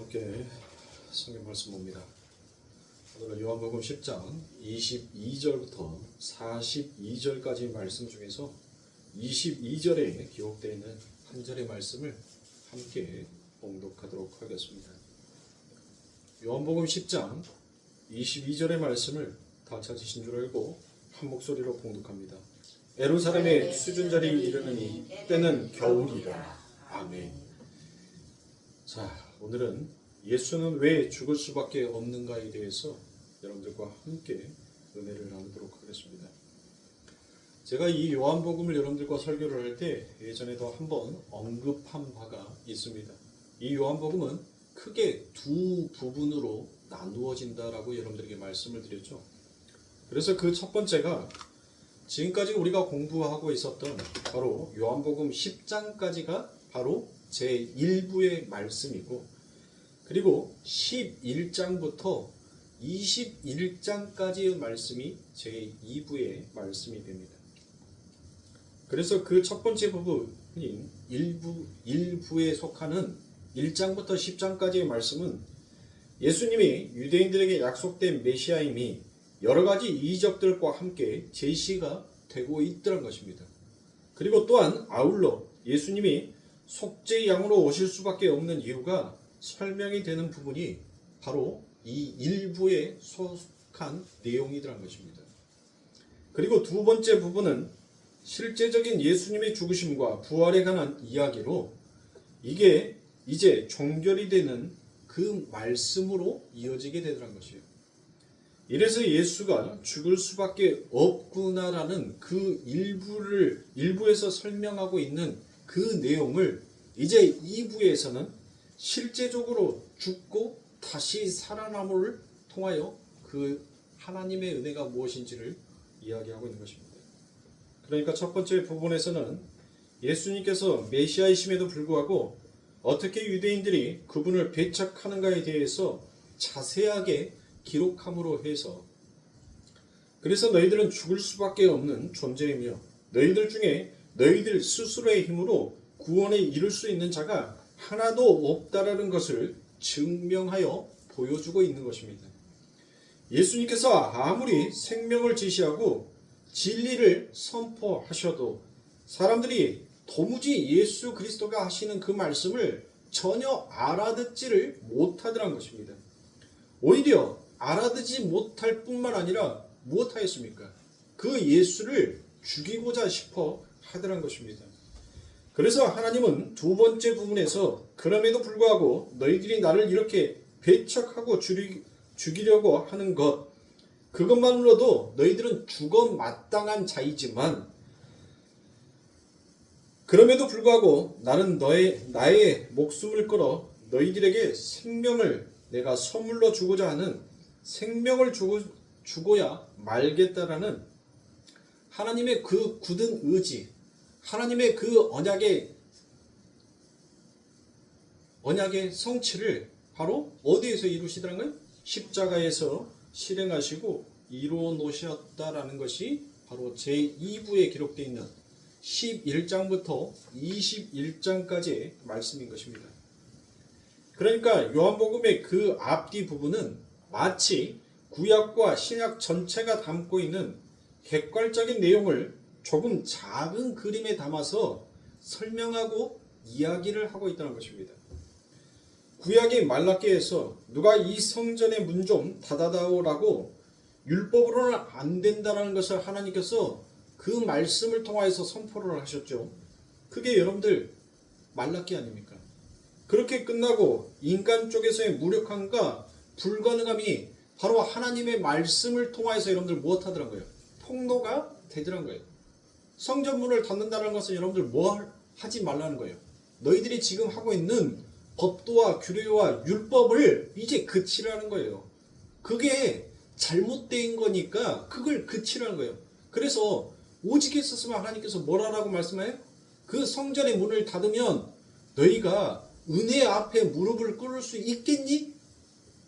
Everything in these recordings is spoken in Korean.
함께 성경 말씀 봅니다. 오늘은 요한복음 10장 22절부터 42절까지 말씀 중에서 22절에 기록되어 있는 한 절의 말씀을 함께 봉독하도록 하겠습니다. 요한복음 10장 22절의 말씀을 다 찾으신 줄 알고 한 목소리로 봉독합니다. 예루살렘의 수준자리 이르느니 때는 겨울이라. 아멘. 자, 오늘은 예수는 왜 죽을 수밖에 없는가에 대해서 여러분들과 함께 은혜를 나누도록 하겠습니다. 제가 이 요한복음을 여러분들과 설교를 할 때 예전에도 한번 언급한 바가 있습니다. 이 요한복음은 크게 두 부분으로 나누어진다라고 여러분들에게 말씀을 드렸죠. 그래서 그 첫 번째가 지금까지 우리가 공부하고 있었던 바로 요한복음 10장까지가 바로 제1부의 말씀이고, 그리고 11장부터 21장까지의 말씀이 제2부의 말씀이 됩니다. 그래서 그 첫 번째 부분인 1부에 속하는 1장부터 10장까지의 말씀은 예수님이 유대인들에게 약속된 메시아임이 여러 가지 이적들과 함께 제시가 되고 있더란 것입니다. 그리고 또한 아울러 예수님이 속죄 양으로 오실 수밖에 없는 이유가 설명이 되는 부분이 바로 이 일부에 속한 내용이더란 것입니다. 그리고 두 번째 부분은 실제적인 예수님의 죽으심과 부활에 관한 이야기로 이게 이제 종결이 되는 그 말씀으로 이어지게 되더란 것이에요. 이래서 예수가 죽을 수밖에 없구나라는 그 일부에서 설명하고 있는 그 내용을 이제 2부에서는 실제적으로 죽고 다시 살아남을 통하여 그 하나님의 은혜가 무엇인지를 이야기하고 있는 것입니다. 그러니까 첫 번째 부분에서는 예수님께서 메시아이심에도 불구하고 어떻게 유대인들이 그분을 배척하는가에 대해서 자세하게 기록함으로 해서, 그래서 너희들은 죽을 수밖에 없는 존재이며 너희들 중에 너희들 스스로의 힘으로 구원에 이를 수 있는 자가 하나도 없다라는 것을 증명하여 보여주고 있는 것입니다. 예수님께서 아무리 생명을 지시하고 진리를 선포하셔도 사람들이 도무지 예수 그리스도가 하시는 그 말씀을 전혀 알아듣지를 못하더란 것입니다. 오히려 알아듣지 못할 뿐만 아니라 무엇하였습니까? 그 예수를 죽이고자 싶어 하더란 것입니다. 그래서 하나님은 두 번째 부분에서 그럼에도 불구하고 너희들이 나를 이렇게 배척하고 죽이려고 하는 것, 그것만으로도 너희들은 죽어 마땅한 자이지만 그럼에도 불구하고 나는 나의 목숨을 걸어 너희들에게 생명을 내가 선물로 주고자 하는 생명을 주고야 말겠다라는 하나님의 그 굳은 의지, 하나님의 그 언약의 성취를 바로 어디에서 이루시더란가요? 십자가에서 실행하시고 이루어 놓으셨다라는 것이 바로 제2부에 기록되어 있는 11장부터 21장까지의 말씀인 것입니다. 그러니까 요한복음의 그 앞뒤 부분은 마치 구약과 신약 전체가 담고 있는 객관적인 내용을 조금 작은 그림에 담아서 설명하고 이야기를 하고 있다는 것입니다. 구약의 말라기에서 누가 이 성전의 문 좀 닫아다오라고 율법으로는 안 된다는 것을 하나님께서 그 말씀을 통하여서 선포를 하셨죠. 그게 여러분들 말라기 아닙니까? 그렇게 끝나고 인간 쪽에서의 무력함과 불가능함이 바로 하나님의 말씀을 통하여서 여러분들 무엇하더라고요? 폭로가 되더란 거예요. 성전문을 닫는다는 것은 여러분들 뭘 하지 말라는 거예요. 너희들이 지금 하고 있는 법도와 규례와 율법을 이제 그치라는 거예요. 그게 잘못된 거니까 그걸 그치라는 거예요. 그래서 오직 했었으면 하나님께서 뭐라고 말씀해요? 그 성전의 문을 닫으면 너희가 은혜 앞에 무릎을 꿇을 수 있겠니?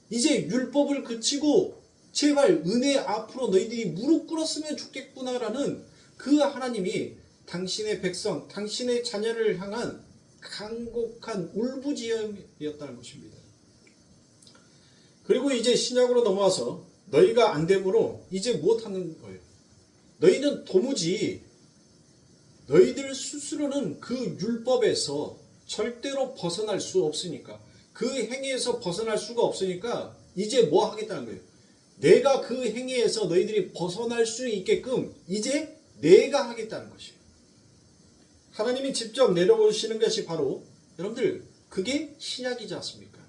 이제 율법을 그치고 제발 은혜 앞으로 너희들이 무릎 꿇었으면 좋겠구나라는 그 하나님이 당신의 백성, 당신의 자녀를 향한 간곡한 울부짖음이었다는 것입니다. 그리고 이제 신약으로 넘어와서 너희가 안 되므로 이제 못하는 거예요. 너희는 도무지 너희들 스스로는 그 율법에서 절대로 벗어날 수 없으니까, 그 행위에서 벗어날 수가 없으니까 이제 뭐 하겠다는 거예요. 내가 그 행위에서 너희들이 벗어날 수 있게끔 이제 내가 하겠다는 것이에요. 하나님이 직접 내려오시는 것이 바로 여러분들 그게 신약이지 않습니까?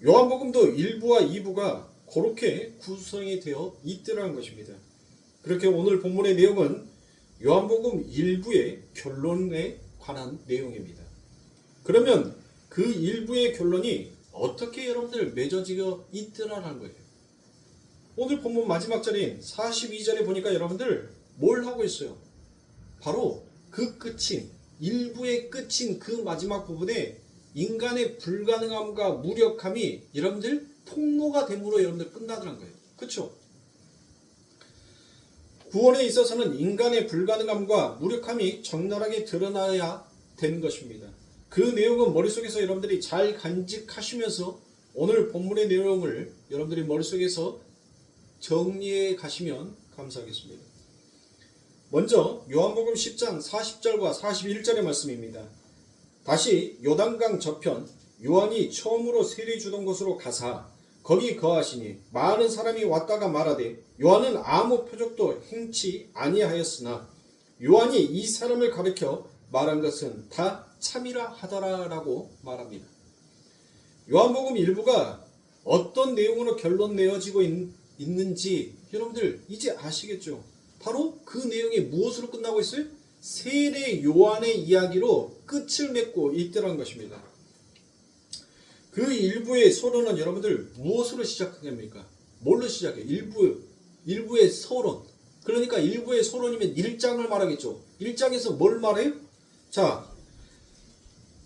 요한복음도 1부와 2부가 그렇게 구성이 되어 있더라는 것입니다. 그렇게 오늘 본문의 내용은 요한복음 1부의 결론에 관한 내용입니다. 그러면 그 1부의 결론이 어떻게 여러분들 맺어지고 있더라는 거예요. 오늘 본문 마지막 절인 42절에 보니까 여러분들 뭘 하고 있어요? 바로 그 끝인 1부의 끝인 그 마지막 부분에 인간의 불가능함과 무력함이 여러분들 폭로가 됨으로 여러분들 끝나더란 거예요. 그렇죠? 구원에 있어서는 인간의 불가능함과 무력함이 적나라하게 드러나야 되는 것입니다. 그 내용은 머릿속에서 여러분들이 잘 간직하시면서 오늘 본문의 내용을 여러분들이 머릿속에서 정리해 가시면 감사하겠습니다. 먼저 요한복음 10장 40절과 41절의 말씀입니다. 다시 요단강 저편 요한이 처음으로 세례 주던 곳으로 가사 거기 거하시니 많은 사람이 왔다가 말하되 요한은 아무 표적도 행치 아니하였으나 요한이 이 사람을 가리켜 말한 것은 다 참이라 하더라라고 말합니다. 요한복음 1부가 어떤 내용으로 결론 내어지고 있는지 여러분들 이제 아시겠죠? 바로 그 내용이 무엇으로 끝나고 있어요? 세례 요한의 이야기로 끝을 맺고 있더라는 것입니다. 그 1부의 서론은 여러분들 무엇으로 시작합니까? 뭘로 시작해요? 1부의 서론. 그러니까 1부의 서론이면 1장을 말하겠죠. 1장에서 뭘 말해요? 자,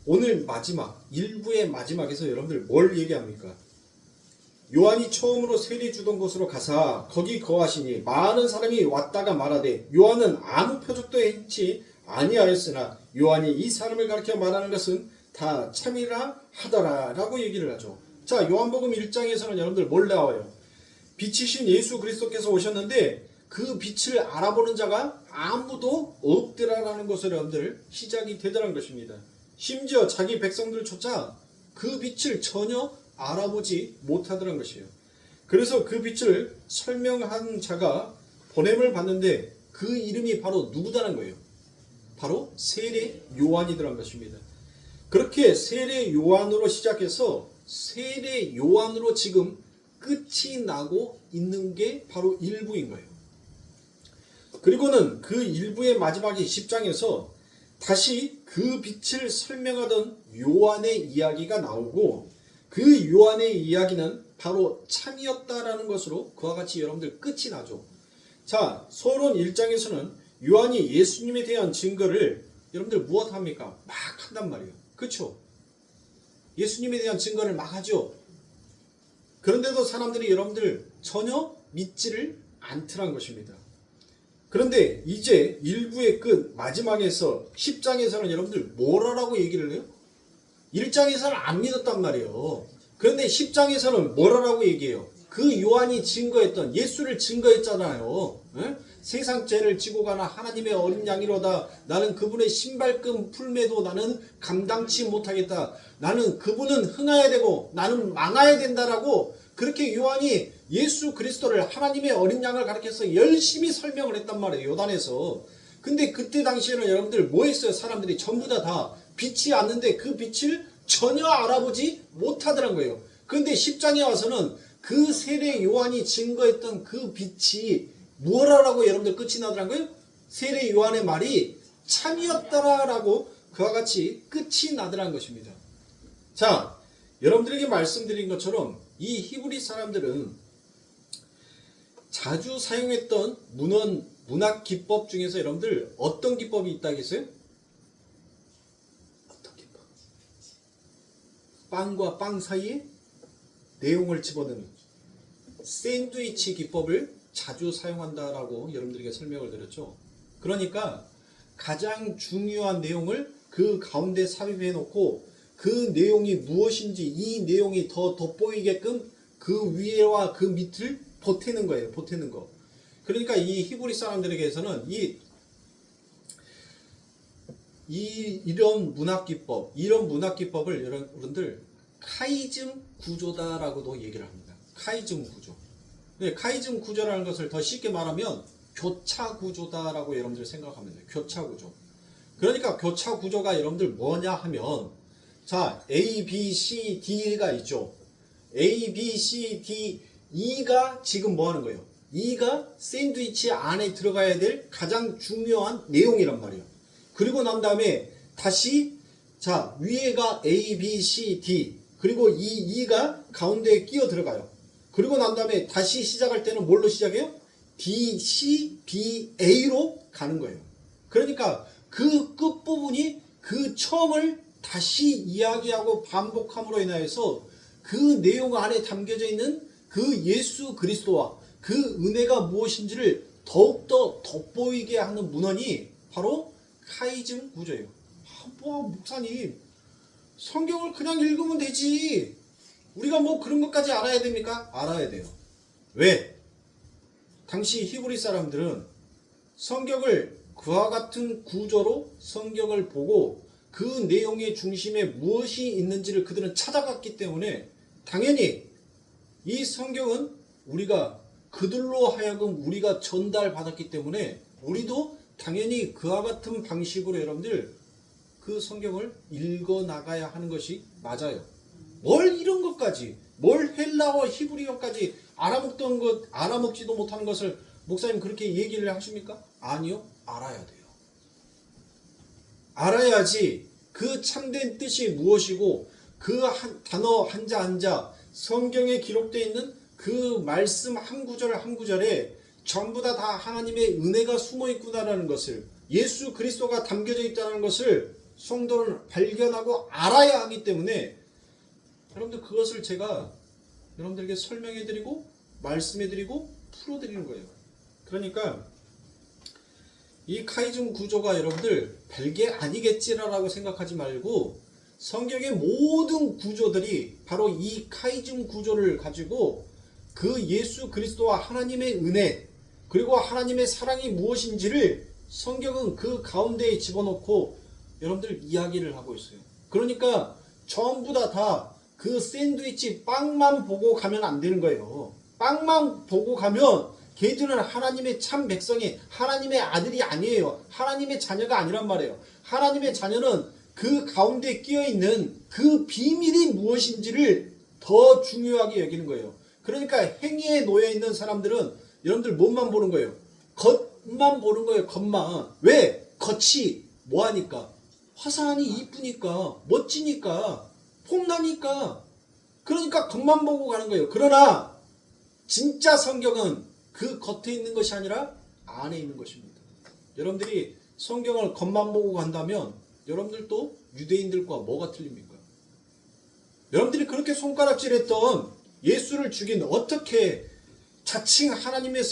오늘 마지막 1부의 마지막에서 여러분들 뭘 얘기합니까? 요한이 처음으로 세례 주던 곳으로 가사 거기 거하시니 많은 사람이 왔다가 말하되 요한은 아무 표적도 행치 아니하였으나 요한이 이 사람을 가리켜 말하는 것은 다 참이라 하더라 라고 얘기를 하죠. 자, 요한복음 1장에서는 여러분들 뭘 나와요? 빛이신 예수 그리스도께서 오셨는데 그 빛을 알아보는 자가 아무도 없더라라는 것을 여러분들 시작이 되더라는 것입니다. 심지어 자기 백성들조차 그 빛을 전혀 알아보지 못하더라는 것이에요. 그래서 그 빛을 설명한 자가 보냄을 받는데 그 이름이 바로 누구다는 거예요. 바로 세례 요한이더라는 것입니다. 그렇게 세례 요한으로 시작해서 세례 요한으로 지금 끝이 나고 있는 게 바로 1부인 거예요. 그리고는 그 1부의 마지막이 10장에서 다시 그 빛을 설명하던 요한의 이야기가 나오고 그 요한의 이야기는 바로 참이었다라는 것으로 그와 같이 여러분들 끝이 나죠. 자, 서론 1장에서는 요한이 예수님에 대한 증거를 여러분들 무엇 합니까? 막 한단 말이에요. 그렇죠? 예수님에 대한 증거를 막 하죠. 그런데도 사람들이 여러분들 전혀 믿지를 않더란 것입니다. 그런데 이제 1부의 끝 마지막에서 10장에서는 여러분들 뭐라고 얘기를 해요? 1장에서는 안 믿었단 말이에요. 그런데 10장에서는 뭐라고 얘기해요? 그 요한이 증거했던 예수를 증거했잖아요. 에? 세상 죄를 지고 가나 하나님의 어린 양이로다. 나는 그분의 신발끈 풀매도 나는 감당치 못하겠다. 나는 그분은 흥하야 되고 나는 망하야 된다라고 그렇게 요한이 예수 그리스도를 하나님의 어린 양을 가리켜서 열심히 설명을 했단 말이에요. 요단에서. 근데 그때 당시에는 여러분들 뭐 했어요? 사람들이 전부 다 빛이 왔는데 그 빛을 전혀 알아보지 못하더란 거예요. 그런데 10장에 와서는 그 세례 요한이 증거했던 그 빛이 무엇이라고 여러분들 끝이 나더란 거예요? 세례 요한의 말이 참이었더라라고 그와 같이 끝이 나더란 것입니다. 자, 여러분들에게 말씀드린 것처럼 이 히브리 사람들은 자주 사용했던 문학 기법 중에서 여러분들 어떤 기법이 있다겠어요? 어떤 기법? 빵과 빵 사이에 내용을 집어넣는 샌드위치 기법을 자주 사용한다라고 여러분들에게 설명을 드렸죠. 그러니까 가장 중요한 내용을 그 가운데 삽입해 놓고 그 내용이 무엇인지 이 내용이 더 돋보이게끔 그 위에와 그 밑을 보태는 거예요. 보태는 거. 그러니까 이 히브리 사람들에게서는 이런 문학 기법을 여러분들 카이즘 구조다라고도 얘기를 합니다. 카이즘 구조. 네, 카이즘 구조라는 것을 더 쉽게 말하면 교차 구조다라고 여러분들 생각하면 돼요. 교차 구조. 그러니까 교차 구조가 여러분들 뭐냐 하면, 자, A, B, C, D가 있죠. A, B, C, D, E가 지금 뭐 하는 거예요? E가 샌드위치 안에 들어가야 될 가장 중요한 내용이란 말이에요. 그리고 난 다음에 다시, 자, 위에가 A, B, C, D, 그리고 이 E가 가운데에 끼어 들어가요. 그리고 난 다음에 다시 시작할 때는 뭘로 시작해요? D, C, B, A로 가는 거예요. 그러니까 그 끝부분이 그 처음을 다시 이야기하고 반복함으로 인하여서 그 내용 안에 담겨져 있는 그 예수 그리스도와 그 은혜가 무엇인지를 더욱더 돋보이게 하는 문헌이 바로 카이즘 구조예요. 목사님, 성경을 그냥 읽으면 되지. 우리가 뭐 그런 것까지 알아야 됩니까? 알아야 돼요. 왜? 당시 히브리 사람들은 성경을 그와 같은 구조로 성경을 보고 그 내용의 중심에 무엇이 있는지를 그들은 찾아갔기 때문에 당연히 이 성경은 우리가 그들로 하여금 우리가 전달받았기 때문에 우리도 당연히 그와 같은 방식으로 여러분들 그 성경을 읽어 나가야 하는 것이 맞아요. 뭘 이런 것까지, 뭘 헬라어 히브리어까지 알아먹지도 못하는 것을 목사님 그렇게 얘기를 하십니까? 아니요. 알아야 돼요. 알아야지 그 참된 뜻이 무엇이고 그 단어 한자 한자 성경에 기록되어 있는 그 말씀 한 구절 한 구절에 전부 다 하나님의 은혜가 숨어 있구나라는 것을, 예수 그리스도가 담겨져 있다는 것을 성도는 발견하고 알아야 하기 때문에 여러분들 그것을 제가 여러분들에게 설명해드리고 말씀해드리고 풀어드리는 거예요. 그러니까 이 카이즘 구조가 여러분들 별게 아니겠지라고 생각하지 말고 성경의 모든 구조들이 바로 이 카이즘 구조를 가지고 그 예수 그리스도와 하나님의 은혜 그리고 하나님의 사랑이 무엇인지를 성경은 그 가운데에 집어넣고 여러분들 이야기를 하고 있어요. 그러니까 전부 다 그 샌드위치 빵만 보고 가면 안 되는 거예요. 빵만 보고 가면 걔들은 하나님의 참 백성이 하나님의 아들이 아니에요. 하나님의 자녀가 아니란 말이에요. 하나님의 자녀는 그 가운데 끼어있는 그 비밀이 무엇인지를 더 중요하게 여기는 거예요. 그러니까 행위에 놓여있는 사람들은 여러분들 뭐만 보는 거예요? 겉만 보는 거예요. 겉만. 왜? 겉이 뭐하니까? 화사하니 이쁘니까 멋지니까 폼나니까 그러니까 겉만 보고 가는 거예요. 그러나 진짜 성경은 그 겉에 있는 것이 아니라 안에 있는 것입니다. 여러분들이 성경을 겉만 보고 간다면 여러분들도 유대인들과 뭐가 틀립니까? 여러분들이 그렇게 손가락질했던 예수를 죽인 어떻게 자칭 하나님의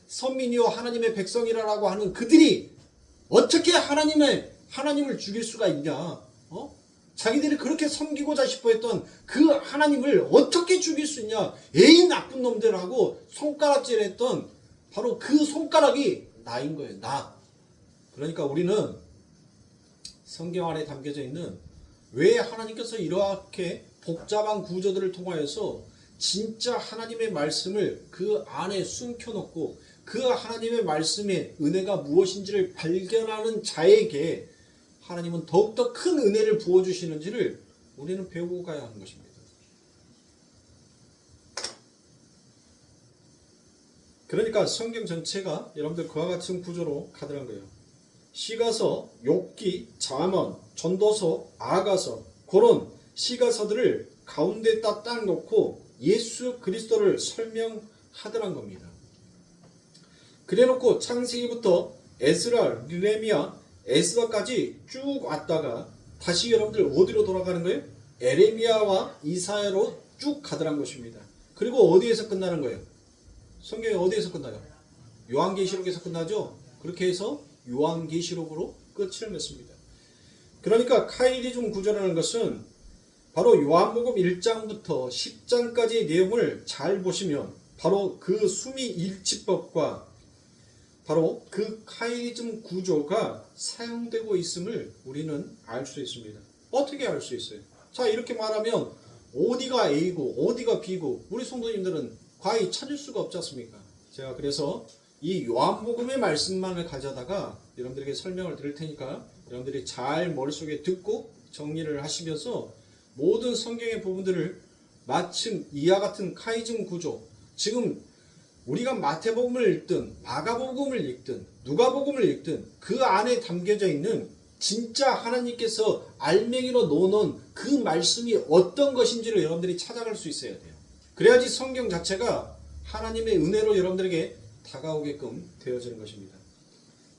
선민이요 하나님의 백성이라고 하는 그들이 어떻게 하나님을 죽일 수가 있냐? 자기들이 그렇게 섬기고자 싶어 했던 그 하나님을 어떻게 죽일 수 있냐? 에이 나쁜 놈들하고 손가락질했던 바로 그 손가락이 나인 거예요. 나. 그러니까 우리는 성경 안에 담겨져 있는 왜 하나님께서 이렇게 복잡한 구조들을 통하여서 진짜 하나님의 말씀을 그 안에 숨겨놓고 그 하나님의 말씀의 은혜가 무엇인지를 발견하는 자에게 하나님은 더욱더 큰 은혜를 부어주시는지를 우리는 배우고 가야 하는 것입니다. 그러니까 성경 전체가 여러분들 그와 같은 구조로 가득한 거예요. 시가서, 욥기, 잠언, 전도서, 아가서 그런 시가서들을 가운데 딱 놓고 예수 그리스도를 설명하더란 겁니다. 그래놓고 창세기부터 에스라, 느헤미야, 에스더까지 쭉 왔다가 다시 여러분들 어디로 돌아가는 거예요? 에레미야와 이사야로 쭉 가더란 것입니다. 그리고 어디에서 끝나는 거예요? 성경이 어디에서 끝나요? 요한계시록에서 끝나죠? 그렇게 해서 요한계시록으로 끝을 맺습니다. 그러니까 카이리즘 구조라는 것은 바로 요한복음 1장부터 10장까지의 내용을 잘 보시면 바로 그 수미일치법과 바로 그 카이리즘 구조가 사용되고 있음을 우리는 알 수 있습니다. 어떻게 알 수 있어요? 자, 이렇게 말하면 어디가 A고 어디가 B고 우리 성도님들은 과히 찾을 수가 없지 않습니까? 제가 그래서 이 요한복음의 말씀만을 가져다가 여러분들에게 설명을 드릴 테니까 여러분들이 잘 머릿속에 듣고 정리를 하시면서 모든 성경의 부분들을 마침 이와 같은 카이즘 구조, 지금 우리가 마태복음을 읽든 마가복음을 읽든 누가복음을 읽든 그 안에 담겨져 있는 진짜 하나님께서 알맹이로 놓은 그 말씀이 어떤 것인지를 여러분들이 찾아갈 수 있어야 돼요. 그래야지 성경 자체가 하나님의 은혜로 여러분들에게 다가오게끔 되어지는 것입니다.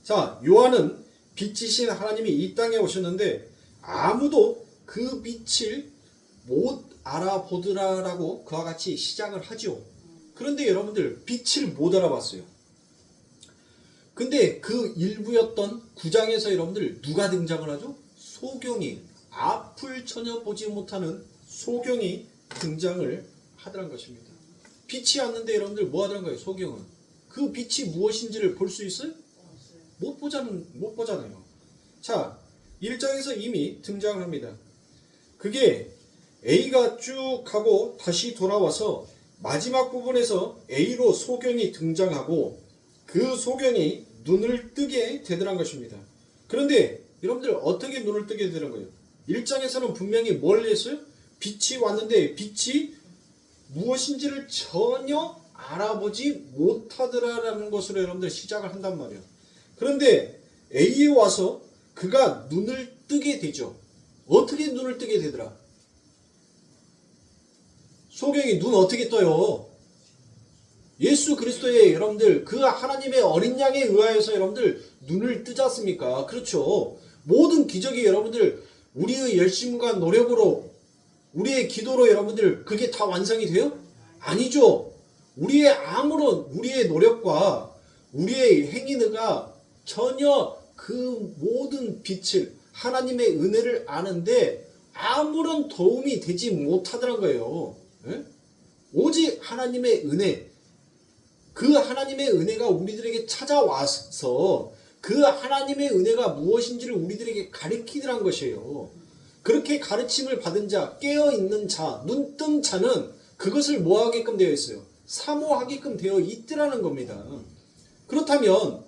자, 요한은 빛이신 하나님이 이 땅에 오셨는데 아무도 그 빛을 못 알아보더라라고 그와 같이 시작을 하죠. 그런데 여러분들 빛을 못 알아봤어요. 근데 그 일부였던 9장에서 여러분들 누가 등장을 하죠? 소경이, 앞을 전혀 보지 못하는 소경이 등장을 하더란 것입니다. 빛이 왔는데 여러분들 뭐 하더란 거예요? 소경은. 그 빛이 무엇인지를 볼 수 있어요? 못 보잖아요. 자, 1장에서 이미 등장을 합니다. 그게 A가 쭉 가고 다시 돌아와서 마지막 부분에서 A로 소경이 등장하고 그 소경이 눈을 뜨게 되더란 것입니다. 그런데 여러분들 어떻게 눈을 뜨게 되는 거예요? 1장에서는 분명히 뭘 했어요? 빛이 왔는데 빛이 무엇인지를 전혀 알아보지 못하더라라는 것으로 여러분들 시작을 한단 말이에요. 그런데 A에 와서 그가 눈을 뜨게 되죠. 어떻게 눈을 뜨게 되더라? 소경이 눈 어떻게 떠요? 예수 그리스도의 여러분들 그 하나님의 어린 양에 의하여서 여러분들 눈을 뜨지 않습니까? 그렇죠. 모든 기적이 여러분들 우리의 열심과 노력으로 우리의 기도로 여러분들 그게 다 완성이 돼요? 아니죠. 우리의 아무런 우리의 노력과 우리의 행위가 전혀 그 모든 빛을 하나님의 은혜를 아는데 아무런 도움이 되지 못하더란 거예요. 예? 오직 하나님의 은혜, 그 하나님의 은혜가 우리들에게 찾아와서 그 하나님의 은혜가 무엇인지를 우리들에게 가르치더란 것이에요. 그렇게 가르침을 받은 자, 깨어있는 자, 눈뜬 자는 그것을 뭐하게끔 되어 있어요? 사모하게끔 되어 있더라는 겁니다. 그렇다면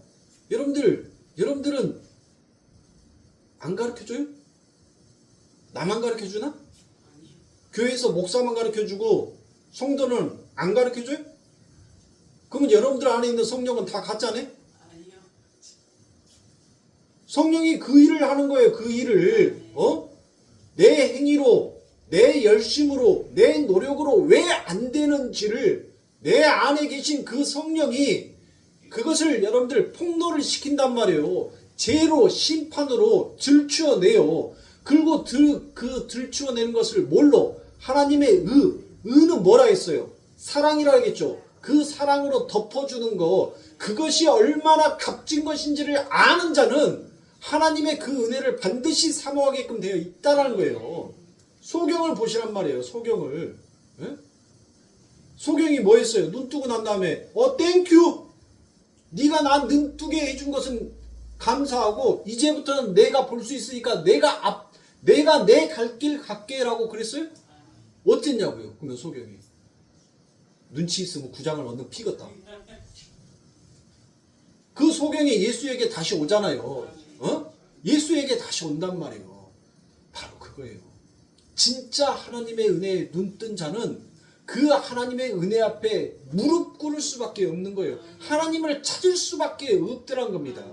여러분들은 안 가르쳐줘요? 나만 가르쳐주나? 교회에서 목사만 가르쳐주고 성도는 안 가르쳐줘요? 그러면 여러분들 안에 있는 성령은 다 가짜네? 아니요. 성령이 그 일을 하는 거예요. 그 일을 내 행위로, 내 열심으로, 내 노력으로 왜 안 되는지를 내 안에 계신 그 성령이 그것을 여러분들 폭로를 시킨단 말이에요. 죄로 심판으로 들추어내요. 그리고 그 들추어내는 것을 뭘로? 하나님의 의는 뭐라 했어요? 사랑이라 하겠죠. 그 사랑으로 덮어주는 거, 그것이 얼마나 값진 것인지를 아는 자는 하나님의 그 은혜를 반드시 사모하게끔 되어 있다는 거예요. 소경을 보시란 말이에요. 소경을. 예? 소경이 뭐 했어요? 눈 뜨고 난 다음에 땡큐! 네가 난 눈 뜨게 해준 것은 감사하고 이제부터는 내가 볼 수 있으니까 내가 내 갈 길 갈게라고 그랬어요? 어쨌냐고요? 그러면 소경이 눈치 있으면 구장을 얻는 피겠다. 그 소경이 예수에게 다시 오잖아요. 예수에게 다시 온단 말이에요. 바로 그거예요. 진짜 하나님의 은혜에 눈뜬 자는 그 하나님의 은혜 앞에 무릎 꿇을 수밖에 없는 거예요. 하나님을 찾을 수밖에 없더란 겁니다.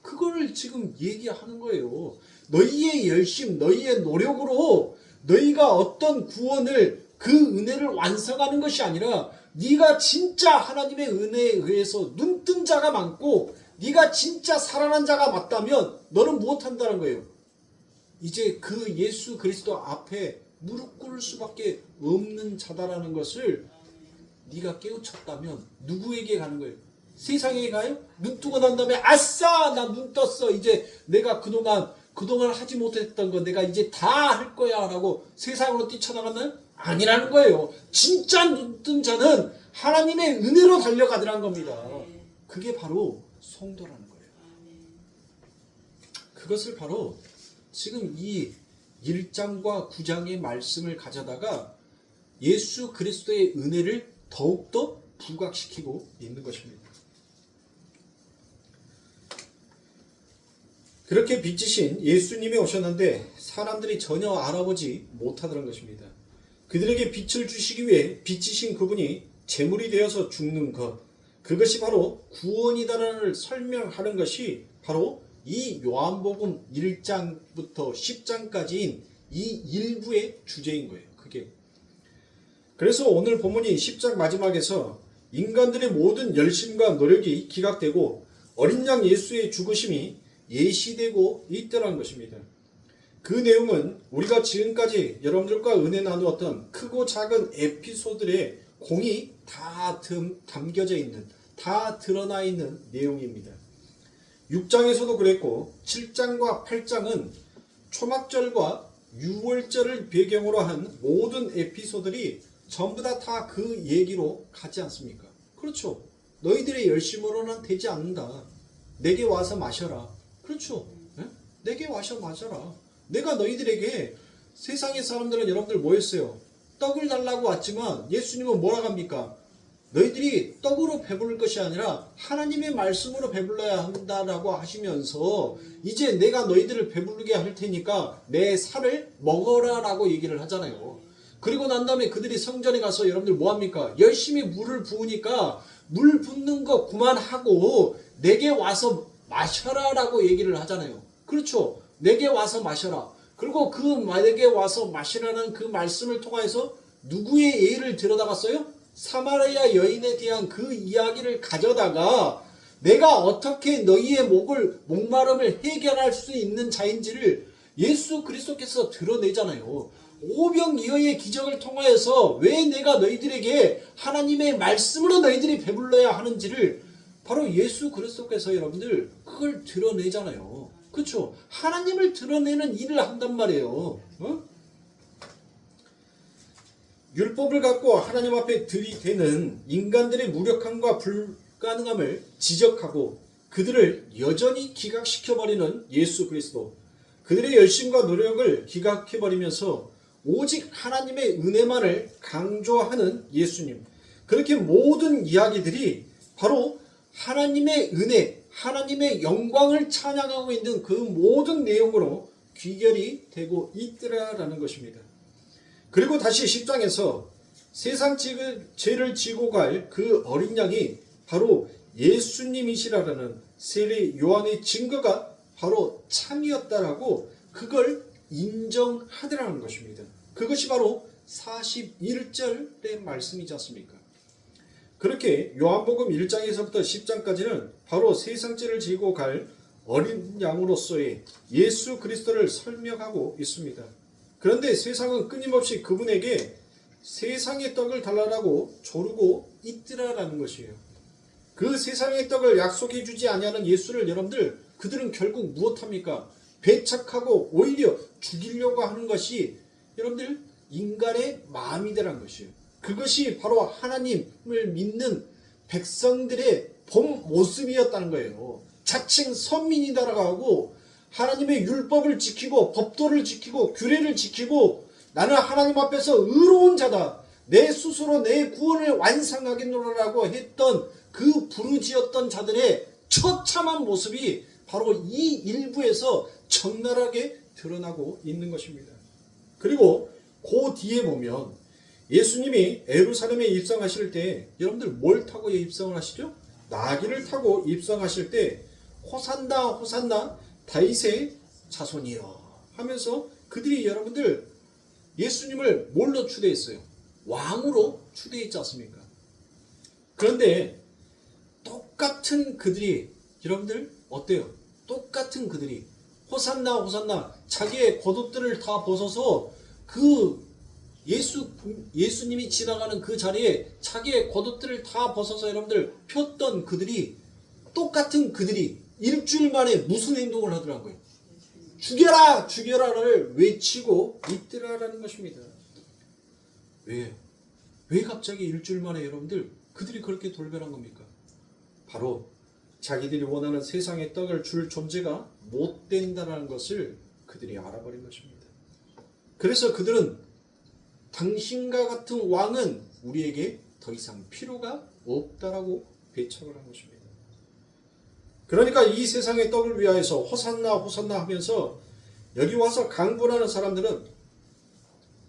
그거를 지금 얘기하는 거예요. 너희의 열심, 너희의 노력으로 너희가 어떤 구원을 그 은혜를 완성하는 것이 아니라 네가 진짜 하나님의 은혜에 의해서 눈뜬 자가 많고 네가 진짜 살아난 자가 맞다면 너는 무엇한다는 거예요? 이제 그 예수 그리스도 앞에 무릎 꿇을 수밖에 없는 자다라는 것을 네가 깨우쳤다면 누구에게 가는 거예요? 세상에 가요? 눈 뜨고 난 다음에 아싸! 나 눈 떴어. 이제 내가 그동안 그동안 하지 못했던 거 내가 이제 다 할 거야 라고 세상으로 뛰쳐나갔나요? 아니라는 거예요. 진짜 눈뜬 자는 하나님의 은혜로 달려가더라는 겁니다. 그게 바로 성도라는 거예요. 그것을 바로 지금 이 1장과 9장의 말씀을 가져다가 예수 그리스도의 은혜를 더욱더 부각시키고 있는 것입니다. 그렇게 빛이신 예수님이 오셨는데 사람들이 전혀 알아보지 못하더란 것입니다. 그들에게 빛을 주시기 위해 빛이신 그분이 제물이 되어서 죽는 것, 그것이 바로 구원이다라는 설명하는 것이 바로 이 요한복음 1장부터 10장까지인 이 일부의 주제인 거예요. 그게. 그래서 오늘 본문이 10장 마지막에서 인간들의 모든 열심과 노력이 기각되고 어린 양 예수의 죽으심이 예시되고 있더라는 것입니다. 그 내용은 우리가 지금까지 여러분들과 은혜 나누었던 크고 작은 에피소드의 공이 다 담겨져 있는, 다 드러나 있는 내용입니다. 6장에서도 그랬고 7장과 8장은 초막절과 유월절을 배경으로 한 모든 에피소드들이 전부 다 그 얘기로 가지 않습니까? 그렇죠. 너희들의 열심으로는 되지 않는다. 내게 와서 마셔라. 그렇죠. 네? 내게 와서 마셔라. 내가 너희들에게, 세상의 사람들은 여러분들 뭐 했어요? 떡을 달라고 왔지만 예수님은 뭐라고 합니까? 너희들이 떡으로 배부를 것이 아니라 하나님의 말씀으로 배불러야 한다라고 하시면서 이제 내가 너희들을 배부르게 할 테니까 내 살을 먹어라 라고 얘기를 하잖아요. 그리고 난 다음에 그들이 성전에 가서 여러분들 뭐합니까? 열심히 물을 부으니까 물 붓는 거 그만하고 내게 와서 마셔라 라고 얘기를 하잖아요. 그렇죠. 내게 와서 마셔라. 그리고 그 내게 와서 마시라는 그 말씀을 통해서 누구의 예를 들여다갔어요? 사마리아 여인에 대한 그 이야기를 가져다가 내가 어떻게 너희의 목마름을 해결할 수 있는 자인지를 예수 그리스도께서 드러내잖아요. 오병이어의 기적을 통하여서 왜 내가 너희들에게 하나님의 말씀으로 너희들이 배불러야 하는지를 바로 예수 그리스도께서 여러분들 그걸 드러내잖아요. 그렇죠? 하나님을 드러내는 일을 한단 말이에요. 율법을 갖고 하나님 앞에 들이대는 인간들의 무력함과 불가능함을 지적하고 그들을 여전히 기각시켜버리는 예수 그리스도, 그들의 열심과 노력을 기각해버리면서 오직 하나님의 은혜만을 강조하는 예수님, 그렇게 모든 이야기들이 바로 하나님의 은혜, 하나님의 영광을 찬양하고 있는 그 모든 내용으로 귀결이 되고 있더라라는 것입니다. 그리고 다시 10장에서 세상 죄를 지고 갈 그 어린 양이 바로 예수님이시라는 세례 요한의 증거가 바로 참이었다라고 그걸 인정하더라는 것입니다. 그것이 바로 41절의 말씀이지 않습니까? 그렇게 요한복음 1장에서부터 10장까지는 바로 세상 죄를 지고 갈 어린 양으로서의 예수 그리스도를 설명하고 있습니다. 그런데 세상은 끊임없이 그분에게 세상의 떡을 달라고 조르고 있더라라는 것이에요. 그 세상의 떡을 약속해 주지 아니하는 예수를 여러분들, 그들은 결국 무엇합니까? 배척하고 오히려 죽이려고 하는 것이 여러분들 인간의 마음이더라는 것이에요. 그것이 바로 하나님을 믿는 백성들의 본 모습이었다는 거예요. 자칭 선민이다라고 하고 하나님의 율법을 지키고 법도를 지키고 규례를 지키고 나는 하나님 앞에서 의로운 자다, 내 스스로 내 구원을 완성하겠노라라고 했던 그 부르짖었던 자들의 처참한 모습이 바로 이 일부에서 적나라하게 드러나고 있는 것입니다. 그리고 그 뒤에 보면 예수님이 예루살렘에 입성하실 때 여러분들 뭘 타고 입성을 하시죠? 나귀를 타고 입성하실 때 호산나 호산나 다윗의 자손이여 하면서 그들이 여러분들 예수님을 뭘로 추대했어요? 왕으로 추대했지 않습니까? 그런데 똑같은 그들이 여러분들 어때요? 똑같은 그들이 호산나 호산나 자기의 겉옷들을 다 벗어서 그 예수님이 지나가는 그 자리에 자기의 겉옷들을 다 벗어서 여러분들 폈던 그들이, 똑같은 그들이 일주일 만에 무슨 행동을 하더라고요? 죽여라 죽여라를 외치고 있더라라는 것입니다. 왜 갑자기 일주일 만에 여러분들 그들이 그렇게 돌변한 겁니까? 바로 자기들이 원하는 세상의 떡을 줄 존재가 못 된다는 것을 그들이 알아버린 것입니다. 그래서 그들은 당신과 같은 왕은 우리에게 더 이상 필요가 없다라고 배척을 한 것입니다. 그러니까 이 세상의 떡을 위하여서 호산나 호산나 하면서 여기 와서 강분하는 사람들은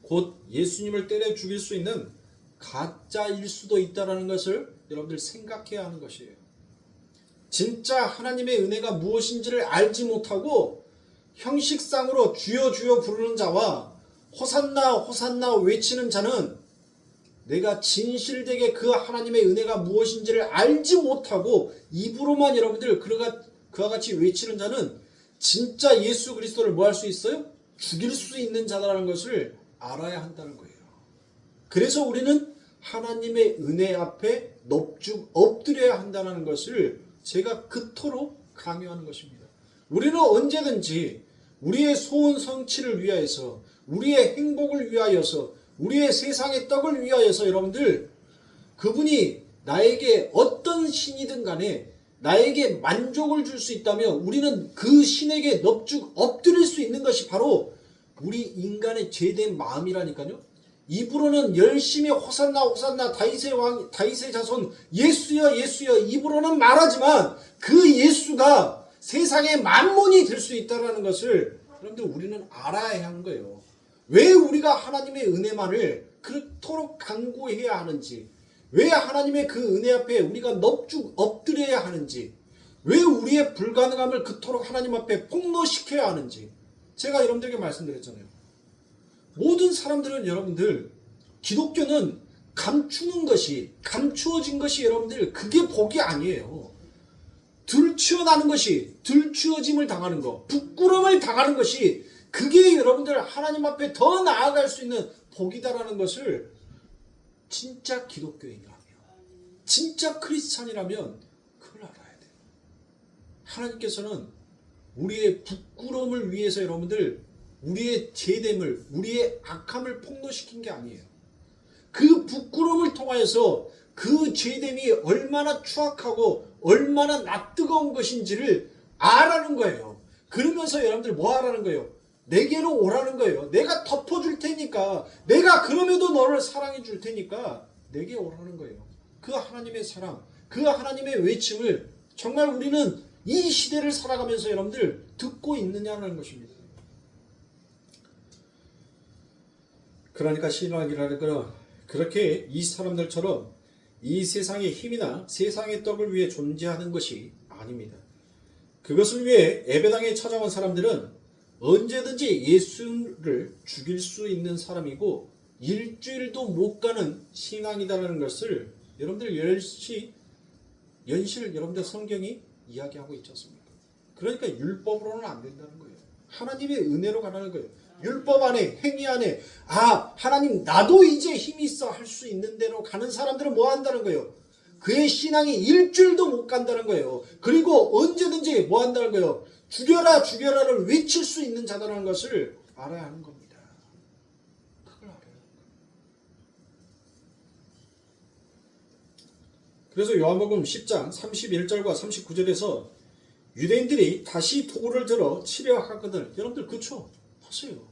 곧 예수님을 때려 죽일 수 있는 가짜일 수도 있다는 것을 여러분들 생각해야 하는 것이에요. 진짜 하나님의 은혜가 무엇인지를 알지 못하고 형식상으로 주여 주여 부르는 자와 호산나 호산나 외치는 자는 내가 진실되게 그 하나님의 은혜가 무엇인지를 알지 못하고 입으로만 여러분들 그와 같이 외치는 자는 진짜 예수 그리스도를 뭐 할 수 있어요? 죽일 수 있는 자라는 것을 알아야 한다는 거예요. 그래서 우리는 하나님의 은혜 앞에 넙죽 엎드려야 한다는 것을 제가 그토록 강요하는 것입니다. 우리는 언제든지 우리의 소원 성취를 위하여서, 우리의 행복을 위하여서, 우리의 세상의 떡을 위하여서 여러분들 그분이 나에게 어떤 신이든 간에 나에게 만족을 줄 수 있다면 우리는 그 신에게 넙죽 엎드릴 수 있는 것이 바로 우리 인간의 죄된 마음이라니까요. 입으로는 열심히 호산나 호산나 다윗의 왕 다윗의 자손 예수여 예수여 입으로는 말하지만 그 예수가 세상의 만몬이 될 수 있다는 것을 여러분들 우리는 알아야 하는 거예요. 왜 우리가 하나님의 은혜만을 그토록 간구해야 하는지, 왜 하나님의 그 은혜 앞에 우리가 넙죽 엎드려야 하는지, 왜 우리의 불가능함을 그토록 하나님 앞에 폭로시켜야 하는지 제가 여러분들에게 말씀드렸잖아요. 모든 사람들은 여러분들 기독교는 감추는 것이, 감추어진 것이 여러분들 그게 복이 아니에요. 들추어나는 것이, 들추어짐을 당하는 것, 부끄러움을 당하는 것이 그게 여러분들 하나님 앞에 더 나아갈 수 있는 복이다라는 것을 진짜 기독교인이라면, 진짜 크리스찬이라면 그걸 알아야 돼요. 하나님께서는 우리의 부끄러움을 위해서 여러분들 우리의 죄됨을, 우리의 악함을 폭로시킨 게 아니에요. 그 부끄러움을 통하여서 그 죄됨이 얼마나 추악하고 얼마나 낯뜨거운 것인지를 알아는 거예요. 그러면서 여러분들 뭐 하라는 거예요? 내게로 오라는 거예요. 내가 덮어줄 테니까, 내가 그럼에도 너를 사랑해 줄 테니까 내게 오라는 거예요. 그 하나님의 사랑, 그 하나님의 외침을 정말 우리는 이 시대를 살아가면서 여러분들 듣고 있느냐는 것입니다. 그러니까 신앙이라는 것은 그렇게 이 사람들처럼 이 세상의 힘이나 세상의 떡을 위해 존재하는 것이 아닙니다. 그것을 위해 예배당에 찾아온 사람들은 언제든지 예수를 죽일 수 있는 사람이고 일주일도 못 가는 신앙이다라는 것을 여러분들 연실 여러분들 성경이 이야기하고 있지 않습니까? 그러니까 율법으로는 안 된다는 거예요. 하나님의 은혜로 가라는 거예요. 율법 안에, 행위 안에, 하나님 나도 이제 힘이 있어 할 수 있는 대로 가는 사람들은 뭐 한다는 거예요? 그의 신앙이 일주일도 못 간다는 거예요. 그리고 언제든지 뭐 한다는 거예요? 죽여라 죽여라를 외칠 수 있는 자다라는 것을 알아야 하는 겁니다. 그걸 알아야 합니다. 그래서 요한복음 10장 31절과 39절에서 유대인들이 다시 돌을 들어 치려 하거든. 여러분들 그쵸? 하세요.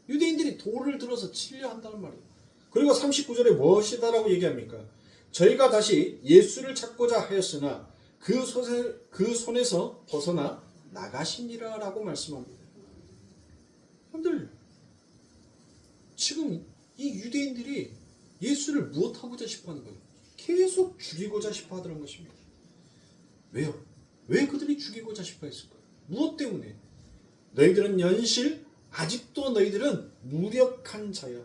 유대인들이 돌을 들어서 치려 한다는 말이에요. 그리고 39절에 무엇이다라고 얘기합니까? 저희가 다시 예수를 찾고자 하였으나 그 손에서 벗어나 나가시니라 라고 말씀합니다. 여러분들 지금 이 유대인들이 예수를 무엇하고자 싶어하는 거예요? 계속 죽이고자 싶어하더란 것입니다. 왜요? 왜 그들이 죽이고자 싶어했을까요? 무엇 때문에? 너희들은 연실 아직도 너희들은 무력한 자야.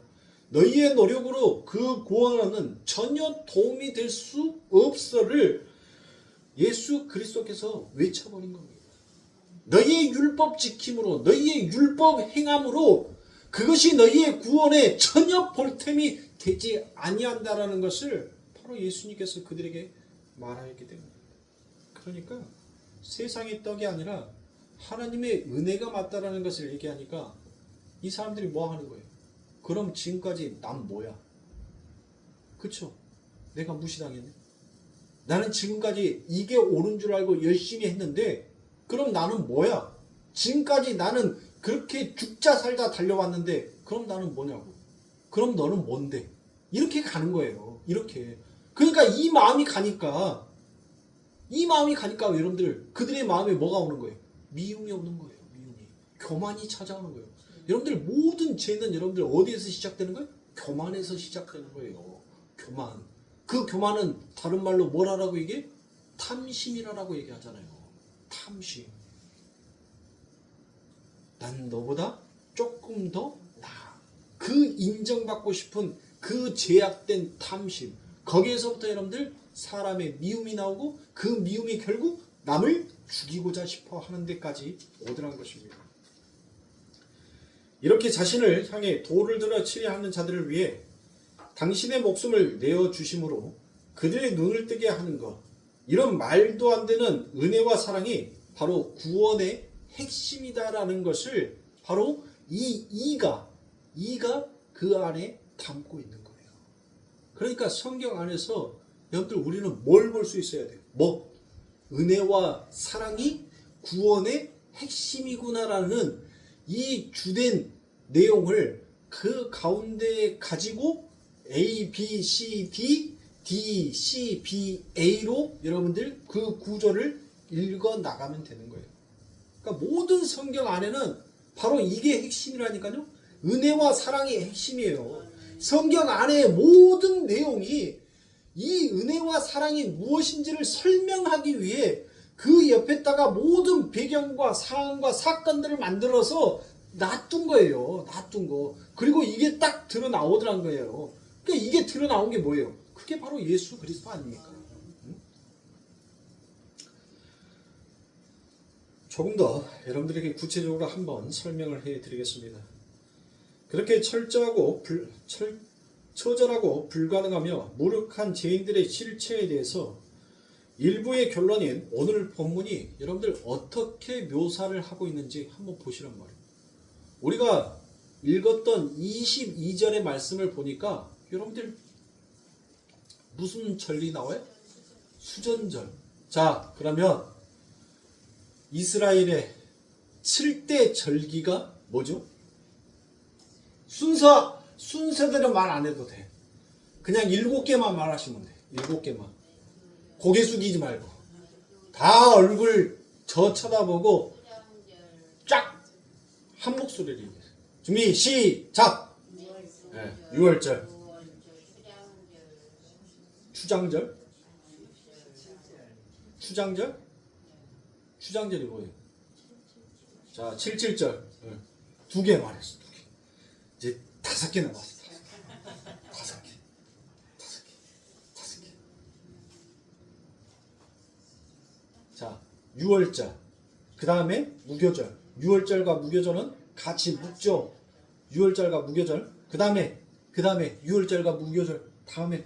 너희의 노력으로 그 구원은 전혀 도움이 될 수 없어를 예수 그리스도께서 외쳐버린 겁니다. 너희의 율법 지킴으로, 너희의 율법 행함으로 그것이 너희의 구원에 전혀 볼템이 되지 아니한다라는 것을 바로 예수님께서 그들에게 말하였기 때문입니다. 그러니까 세상의 떡이 아니라 하나님의 은혜가 맞다라는 것을 얘기하니까 이 사람들이 뭐 하는 거예요? 그럼 지금까지 난 뭐야? 그쵸? 내가 무시당했네. 나는 지금까지 이게 옳은 줄 알고 열심히 했는데 그럼 나는 뭐야? 지금까지 나는 그렇게 죽자 살자 달려왔는데 그럼 나는 뭐냐고. 그럼 너는 뭔데? 이렇게 가는 거예요. 이렇게. 그러니까 이 마음이 가니까 여러분들 그들의 마음에 뭐가 오는 거예요? 미움이 오는 거예요. 미움이. 교만이 찾아오는 거예요. 여러분들 모든 죄는 여러분들 어디에서 시작되는 거예요? 교만에서 시작되는 거예요. 교만. 그 교만은 다른 말로 뭐라고 얘기해? 탐심이라고 얘기하잖아요. 탐심. 난 너보다 조금 더 나아. 그 인정받고 싶은 그 제약된 탐심. 거기에서부터 여러분들 사람의 미움이 나오고 그 미움이 결국 남을 죽이고자 싶어 하는 데까지 오더란 것입니다. 이렇게 자신을 향해 돌을 들어 치려 하는 자들을 위해 당신의 목숨을 내어주심으로 그들의 눈을 뜨게 하는 것. 이런 말도 안 되는 은혜와 사랑이 바로 구원의 핵심이다라는 것을 바로 이가 그 안에 담고 있는 거예요. 그러니까 성경 안에서 여러분들 우리는 뭘 볼 수 있어야 돼요? 뭐? 은혜와 사랑이 구원의 핵심이구나라는 이 주된 내용을 그 가운데 가지고 A, B, C, D, D, C, B, A로 여러분들 그 구조를 읽어 나가면 되는 거예요. 그러니까 모든 성경 안에는 바로 이게 핵심이라니까요. 은혜와 사랑이 핵심이에요. 성경 안에 모든 내용이 이 은혜와 사랑이 무엇인지를 설명하기 위해 그 옆에다가 모든 배경과 상황과 사건들을 만들어서 놔둔 거예요. 놔둔 거. 그리고 이게 딱 드러나오더란 거예요. 그러니까 이게 드러나온 게 뭐예요? 그게 바로 예수 그리스도 아닙니까? 조금 더 여러분들에게 구체적으로 한번 설명을 해드리겠습니다. 그렇게 처절하고 불가능하며 무력한 죄인들의 실체에 대해서 일부의 결론인 오늘 본문이 여러분들 어떻게 묘사를 하고 있는지 한번 보시란 말이에요. 우리가 읽었던 22절의 말씀을 보니까 여러분들 무슨 절이 나와요? 수전절. 자, 그러면 이스라엘의 7대 절기가 뭐죠? 순서대로 말 안 해도 돼. 그냥 7개만 말하시면 돼. 7개만. 고개 숙이지 말고. 다 얼굴 저 쳐다보고 쫙 한 목소리를 얘기해. 준비 시작. 네, 6월절. 추장절? 추장절이 뭐예요? 자, 77절. 2개 말했어. 2개. 이제 5개 남았어. 5개. 자, 6월절. 그 다음에 무교절. 6월절과 무교절은 같이 묶죠. 6월절과 무교절. 그 다음에 6월절과 무교절. 다음에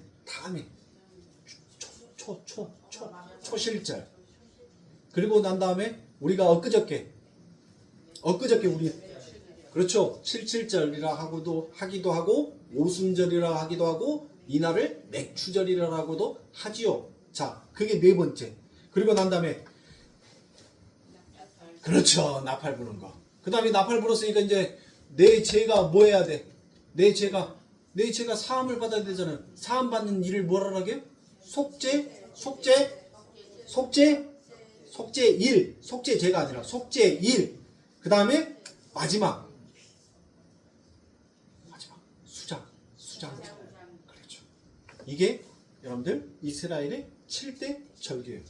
초실절. 그리고 난 다음에 우리가 엊그저께 우리 그렇죠. 77절이라 하기도 하고 오순절이라 하기도 하고 이날을 맥추절이라고도 하지요. 자, 그게 네 번째. 그리고 난 다음에 그렇죠. 나팔 부는 거. 그 다음에 나팔 불었으니까 이제 내 죄가 뭐 해야 돼? 내 죄가 사함을 받아야 되잖아요. 사함 받는 일을 뭐라 하게? 속죄죄가 아니라 속죄일. 그 다음에 마지막 수장절. 그렇죠. 이게 여러분들 이스라엘의 7대 절기예요.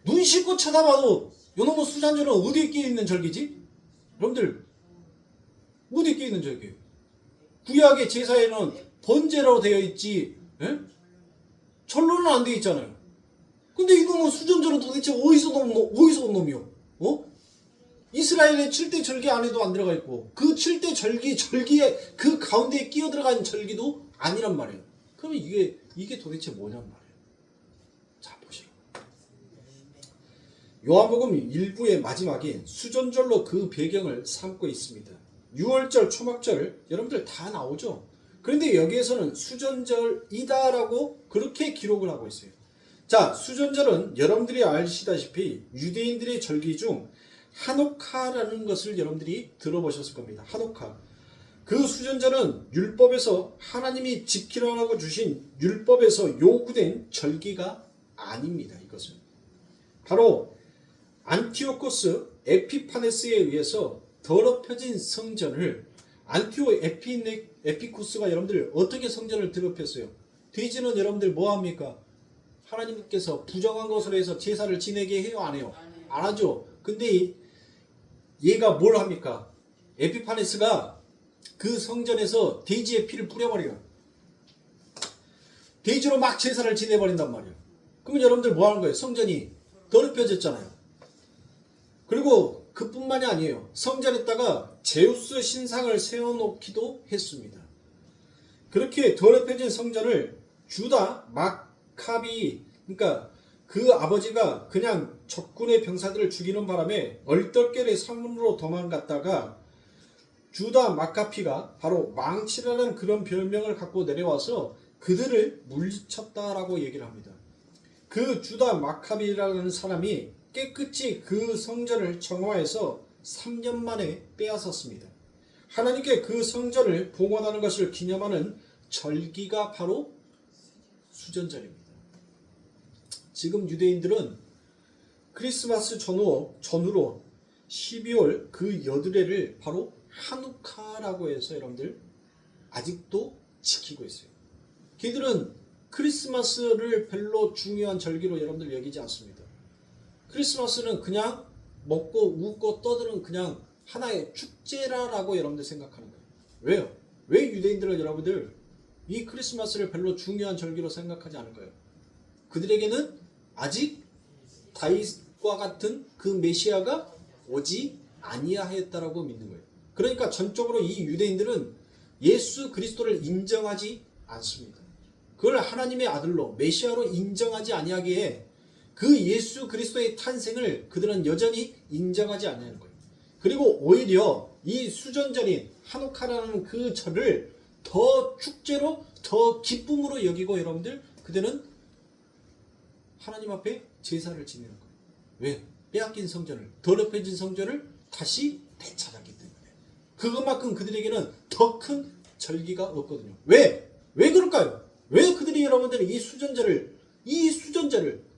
눈 씻고 쳐다봐도 요놈의 수장절은 어디에 끼어 있는 절기지? 여러분들 어디에 끼어 있는 절기예요? 구약의 제사에는 번제라고 되어 있지. 예? 절로는 안 되어 있잖아요. 근데 이놈의 수전절은 도대체 어디서 온 놈이요? 이스라엘의 7대 절기 안에도 안 들어가 있고 그 7대 절기에 그 가운데에 끼어 들어간 절기도 아니란 말이에요. 그러면 이게 도대체 뭐냔 말이에요. 자, 보시죠. 요한복음 1부의 마지막에 수전절로 그 배경을 삼고 있습니다. 6월절, 초막절 여러분들 다 나오죠. 그런데 여기에서는 수전절이다라고 그렇게 기록을 하고 있어요. 자, 수전절은 여러분들이 아시다시피 유대인들의 절기 중 하노카라는 것을 여러분들이 들어보셨을 겁니다. 하노카. 그 수전절은 율법에서 하나님이 지키라고 주신 율법에서 요구된 절기가 아닙니다. 이것은 바로 안티오코스 에피파네스에 의해서 더럽혀진 성전을 에피쿠스가 여러분들 어떻게 성전을 더럽혔어요? 돼지는 여러분들 뭐합니까? 하나님께서 부정한 것으로 해서 제사를 지내게 해요? 안 해요? 안 하죠. 근데 얘가 뭘 합니까? 에피파네스가 그 성전에서 돼지의 피를 뿌려버려요. 돼지로 막 제사를 지내버린단 말이에요. 그러면 여러분들 뭐 하는 거예요? 성전이 더럽혀졌잖아요. 그리고 그뿐만이 아니에요. 성전에다가 제우스 신상을 세워놓기도 했습니다. 그렇게 더럽혀진 성전을 주다 마카비, 그러니까 그 아버지가 그냥 적군의 병사들을 죽이는 바람에 얼떨결에 산으로 도망갔다가 주다 마카피가 바로 망치라는 그런 별명을 갖고 내려와서 그들을 물리쳤다라고 얘기를 합니다. 그 주다 마카비라는 사람이 깨끗이 그 성전을 정화해서 3년 만에 빼앗았습니다. 하나님께 그 성전을 봉헌하는 것을 기념하는 절기가 바로 수전절입니다. 지금 유대인들은 크리스마스 전후로 12월 그 여드레를 바로 하누카라고 해서 여러분들 아직도 지키고 있어요. 걔들은 크리스마스를 별로 중요한 절기로 여러분들 여기지 않습니다. 크리스마스는 그냥 먹고 웃고 떠드는 그냥 하나의 축제라고 여러분들 생각하는 거예요. 왜요? 왜 유대인들은 여러분들 이 크리스마스를 별로 중요한 절기로 생각하지 않을까요? 그들에게는 아직 다윗과 같은 그 메시아가 오지 아니하였다라고 믿는 거예요. 그러니까 전적으로 이 유대인들은 예수 그리스도를 인정하지 않습니다. 그걸 하나님의 아들로 메시아로 인정하지 아니하기에 그 예수 그리스도의 탄생을 그들은 여전히 인정하지 않는 거예요. 그리고 오히려 이 수전절인 하누카라는 그 절을 더 축제로 더 기쁨으로 여기고 여러분들 그들은 하나님 앞에 제사를 지내는 거예요. 왜? 빼앗긴 성전을, 더럽혀진 성전을 다시 되찾았기 때문에. 그것만큼 그들에게는 더 큰 절기가 없거든요. 왜? 왜 그럴까요? 왜 그들이 여러분들이 이 수전절을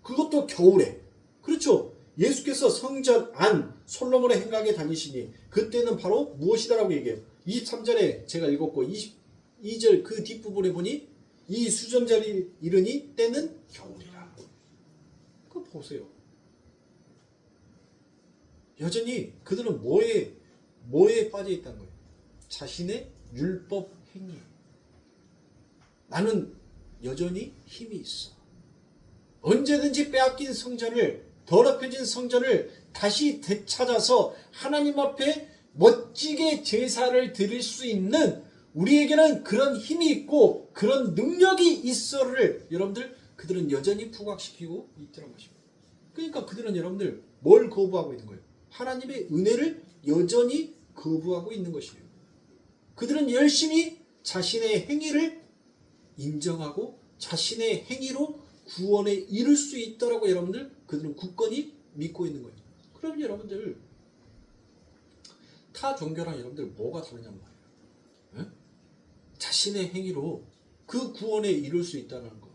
그것도 겨울에, 그렇죠? 예수께서 성전 안 솔로몬의 행각에 다니시니 그때는 바로 무엇이다라고 얘기해요. 23절에 제가 읽었고 22절 그 뒷부분에 보니 이 수전절이 이르니 때는 겨울이라. 그거 보세요. 여전히 그들은 뭐에 빠져 있다는 거예요? 자신의 율법 행위. 나는 여전히 힘이 있어. 언제든지 빼앗긴 성전을, 더럽혀진 성전을 다시 되찾아서 하나님 앞에 멋지게 제사를 드릴 수 있는 우리에게는 그런 힘이 있고 그런 능력이 있어를 여러분들 그들은 여전히 부각시키고 있더란 것입니다. 그러니까 그들은 여러분들 뭘 거부하고 있는 거예요? 하나님의 은혜를 여전히 거부하고 있는 것이에요. 그들은 열심히 자신의 행위를 인정하고 자신의 행위로 구원에 이를 수 있다라고 여러분들 그들은 굳건히 믿고 있는 거예요. 그럼 여러분들 타 종교랑 여러분들 뭐가 다르냔 말이에요. 에? 자신의 행위로 그 구원에 이룰 수 있다는 거.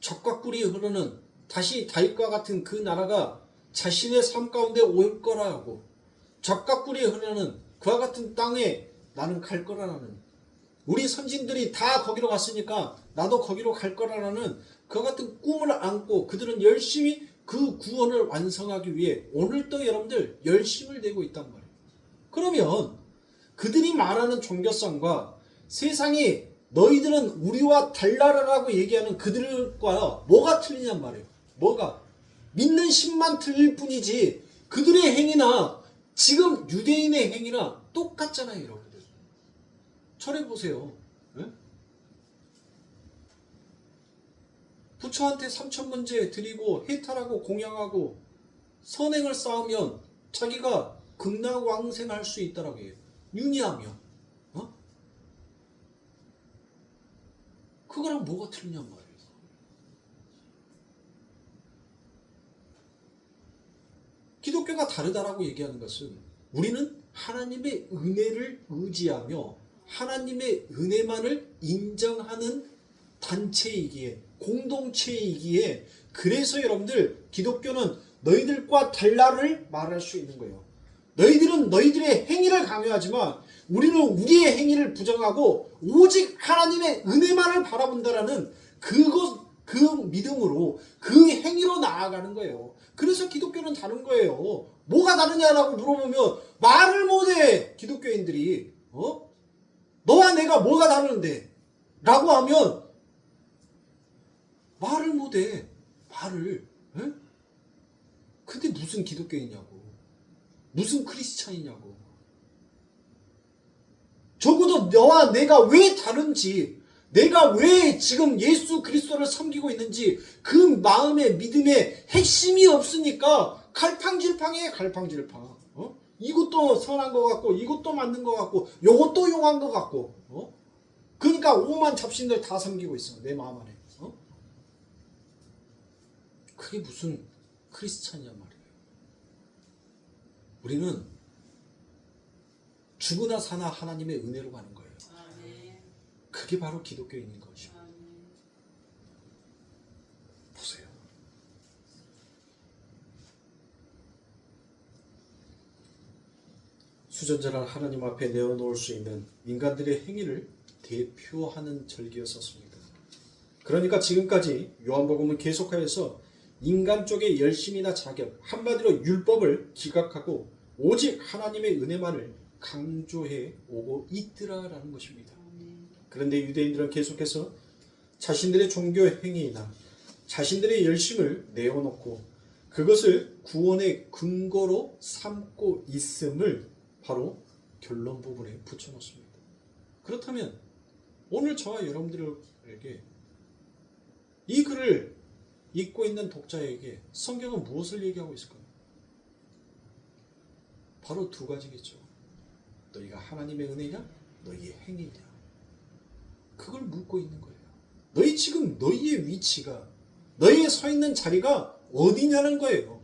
적과 꿀이 흐르는 다시 다윗과 같은 그 나라가 자신의 삶 가운데 올 거라고, 적과 꿀이 흐르는 그와 같은 땅에 나는 갈 거라는, 우리 선진들이 다 거기로 갔으니까 나도 거기로 갈 거라는 그와 같은 꿈을 안고 그들은 열심히 그 구원을 완성하기 위해 오늘도 여러분들 열심을 내고 있단 말이에요. 그러면 그들이 말하는 종교성과 세상이 너희들은 우리와 달라라고 얘기하는 그들과 뭐가 틀리냔 말이에요. 뭐가? 믿는 신만 틀릴 뿐이지 그들의 행위나 지금 유대인의 행위나 똑같잖아요, 여러분들. 철해 보세요. 네? 부처한테 3,000문제 드리고 해탈하고 공양하고 선행을 쌓으면 자기가 극락왕생할 수 있다라고 해요. 윤희하며. 그거랑 뭐가 틀리냔 말이에요. 기독교가 다르다라고 얘기하는 것은 우리는 하나님의 은혜를 의지하며 하나님의 은혜만을 인정하는 단체이기에, 공동체이기에, 그래서 여러분들 기독교는 너희들과 달라를 말할 수 있는 거예요. 너희들은 너희들의 행위를 강요하지만 우리는 우리의 행위를 부정하고 오직 하나님의 은혜만을 바라본다라는 그 믿음으로 그 행위로 나아가는 거예요. 그래서 기독교는 다른 거예요. 뭐가 다르냐라고 물어보면 말을 못해. 기독교인들이 너와 내가 뭐가 다른데? 라고 하면 말을 못해. 말을. 에? 근데 무슨 기독교이냐고. 무슨 크리스찬이냐고. 적어도 너와 내가 왜 다른지, 내가 왜 지금 예수 그리스도를 섬기고 있는지 그 마음의 믿음의 핵심이 없으니까 갈팡질팡해. 갈팡질팡. 이것도 선한 것 같고 이것도 맞는 것 같고 요것도 용한 것 같고 그러니까 오만 잡신들 다 섬기고 있어. 내 마음 안에. 그게 무슨 크리스찬이야 말이에요. 우리는 죽으나 사나 하나님의 은혜로 가는 거예요. 그게 바로 기독교인인 것이죠. 보세요. 수전제란 하나님 앞에 내어놓을 수 있는 인간들의 행위를 대표하는 절기였었습니다. 그러니까 지금까지 요한복음은 계속하여서 인간 쪽의 열심이나 자격, 한마디로 율법을 기각하고 오직 하나님의 은혜만을 강조해 오고 있더라라는 것입니다. 그런데 유대인들은 계속해서 자신들의 종교 행위나 자신들의 열심을 내어놓고 그것을 구원의 근거로 삼고 있음을 바로 결론 부분에 붙여놓습니다. 그렇다면 오늘 저와 여러분들에게 이 글을 읽고 있는 독자에게 성경은 무엇을 얘기하고 있을까요? 바로 두 가지겠죠. 너희가 하나님의 은혜냐? 너희의 행위냐? 그걸 묻고 있는 거예요. 너희 지금 너희의 위치가, 너희의 서 있는 자리가 어디냐는 거예요.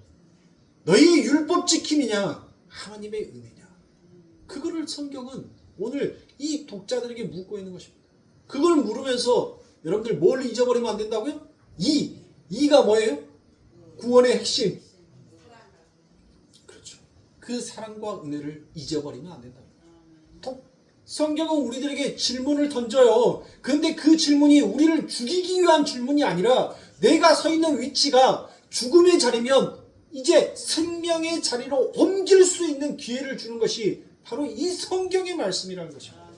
너희의 율법 지킴이냐? 하나님의 은혜냐? 그거를 성경은 오늘 이 독자들에게 묻고 있는 것입니다. 그걸 물으면서 여러분들 뭘 잊어버리면 안 된다고요? 이가 뭐예요? 구원의 핵심. 그렇죠. 그 사랑과 은혜를 잊어버리면 안 된다. 성경은 우리들에게 질문을 던져요. 그런데 그 질문이 우리를 죽이기 위한 질문이 아니라 내가 서 있는 위치가 죽음의 자리면 이제 생명의 자리로 옮길 수 있는 기회를 주는 것이 바로 이 성경의 말씀이라는 것입니다.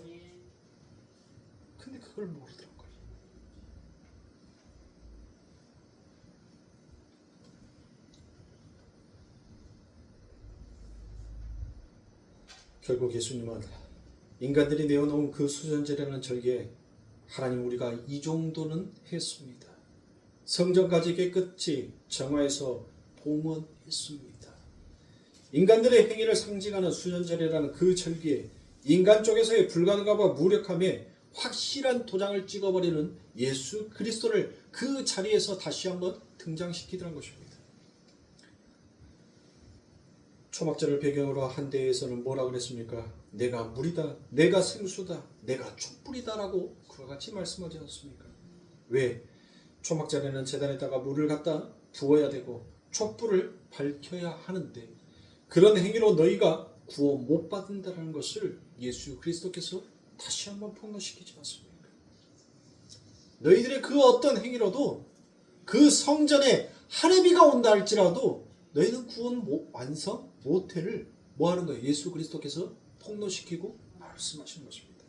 근데 그걸 모르더라고요. 결국 예수님은 인간들이 내어놓은 그 수전제라는 절기에 하나님 우리가 이 정도는 했습니다. 성전까지 깨끗이 정화해서 봉헌했습니다. 인간들의 행위를 상징하는 수전제라는 그 절기에 인간 쪽에서의 불가능함과 무력함에 확실한 도장을 찍어버리는 예수 그리스도를 그 자리에서 다시 한번 등장시키더란 것입니다. 초막절을 배경으로 한 데에서는 뭐라 그랬습니까? 내가 물이다, 내가 생수다, 내가 촛불이다 라고 그와 같이 말씀하지 않습니까? 왜? 초막절에는 제단에다가 물을 갖다 부어야 되고 촛불을 밝혀야 하는데 그런 행위로 너희가 구원 못 받는다는 것을 예수 그리스도께서 다시 한번 폭로시키지 않습니까? 너희들의 그 어떤 행위로도 그 성전에 하늘비가 온다 할지라도 너희는 구원 완성 못해를 뭐 하는 거예요? 예수 그리스도께서 폭로시키고 말씀하시는 것입니다.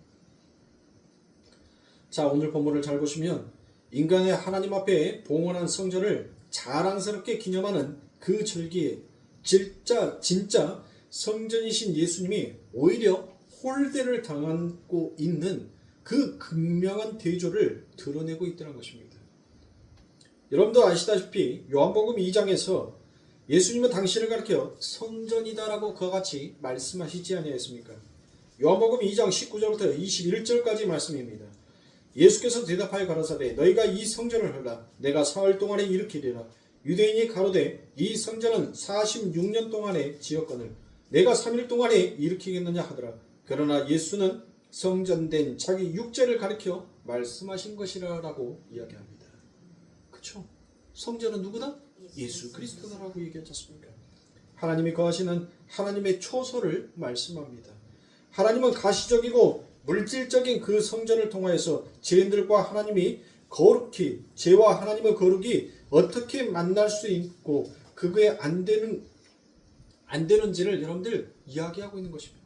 자, 오늘 본문을 잘 보시면 인간의 하나님 앞에 봉헌한 성전을 자랑스럽게 기념하는 그 절기에 진짜 성전이신 예수님이 오히려 홀대를 당하고 있는 그 극명한 대조를 드러내고 있다는 것입니다. 여러분도 아시다시피 요한복음 2장에서 예수님은 당신을 가리켜 성전이다라고 그와 같이 말씀하시지 아니하였습니까? 요한복음 2장 19절부터 21절까지 말씀입니다. 예수께서 대답하여 가라사대 너희가 이 성전을 헐라 내가 사흘 동안에 일으키리라. 유대인이 가로되 이 성전은 46년 동안에 지었거늘 내가 3일 동안에 일으키겠느냐 하더라. 그러나 예수는 성전된 자기 육체를 가리켜 말씀하신 것이라고 이야기합니다. 그쵸? 성전은 누구다? 예수 그리스도다라고 얘기하지 않습니까? 하나님이 거하시는 하나님의 초소를 말씀합니다. 하나님은 가시적이고 물질적인 그 성전을 통하여서 죄인들과 하나님이 거룩히 죄와 하나님의 거룩이 어떻게 만날 수 있고 그게 안 되는지를 여러분들 이야기하고 있는 것입니다.